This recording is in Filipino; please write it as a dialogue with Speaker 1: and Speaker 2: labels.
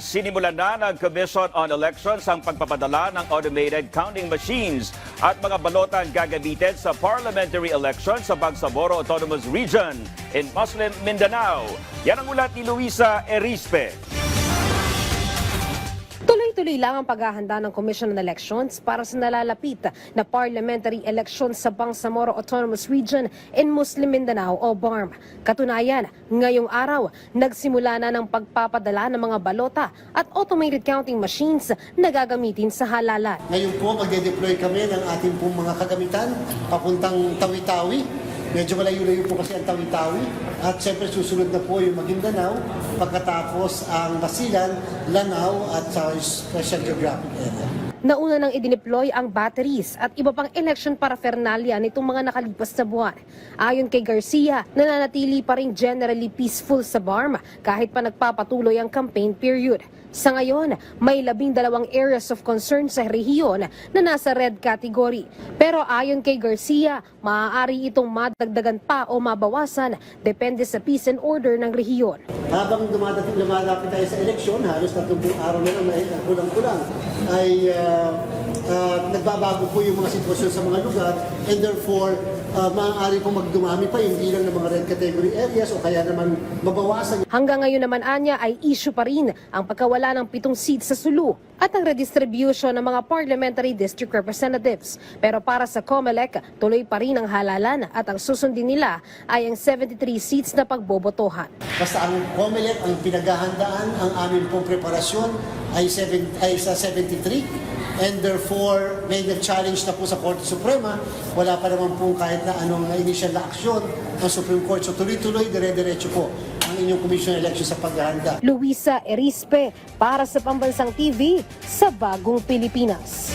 Speaker 1: Sinimulan na ng Commission on Elections ang pagpapadala ng automated counting machines at mga balotang gagamitin sa parliamentary elections sa Bangsamoro Autonomous Region in Muslim Mindanao. Yan ang ulat ni Luisa Erispe.
Speaker 2: Tuloy-tuloy lang ang paghahanda ng Commission on Elections para sa nalalapit na parliamentary elections sa Bangsamoro Autonomous Region in Muslim Mindanao o BARM. Katunayan, ngayong araw, nagsimula na ng pagpapadala ng mga balota at automated counting machines na gagamitin sa halalan.
Speaker 3: Ngayon po, magde-deploy kami ng ating pong mga kagamitan papuntang Tawi-Tawi. Medyo malayo-layo po kasi ang Tawi-Tawi. At siyempre susunod na po yung Maguindanao, pagkatapos ang Basilan, Lanao at sa Special Geographic Area.
Speaker 2: Nauna nang idineploy ang batteries at iba pang election paraphernalia nitong mga nakalipas na buwan. Ayon kay Garcia, nananatili pa rin generally peaceful sa BARM kahit pa nagpapatuloy ang campaign period. Sa ngayon, may 12 areas of concern sa rehiyon na nasa red category. Pero ayon kay Garcia, maaari itong madagdagan pa o mabawasan depende sa peace and order ng rehiyon.
Speaker 3: Habang lumalapit tayo sa eleksyon, halos 30 araw na lang kulang-kulang, ay nagbabago po yung mga sitwasyon sa mga lugar and therefore maaari pong magdumami pa yung bilang ng mga red category areas o kaya naman mabawasan.
Speaker 2: Hanggang ngayon naman anya ay issue pa rin ang pagkawala ng 7 seats sa Sulu at ang redistribution ng mga parliamentary district representatives. Pero para sa COMELEC, tuloy pa rin ang halalan at ang susundin nila ay ang 73 seats na pagbobotohan.
Speaker 3: Basta ang COMELEC, ang pinaghahandaan, ang aming pong preparasyon ay sa 73. And therefore, may challenge na po sa Korte Suprema. Wala pa naman po kahit na anong initial na aksyon ng Supreme Court. So tuloy-tuloy, dire-diretso po ang inyong Commission on Elections sa paghahanda.
Speaker 2: Luisa Erispe para sa Pambansang TV sa Bagong Pilipinas.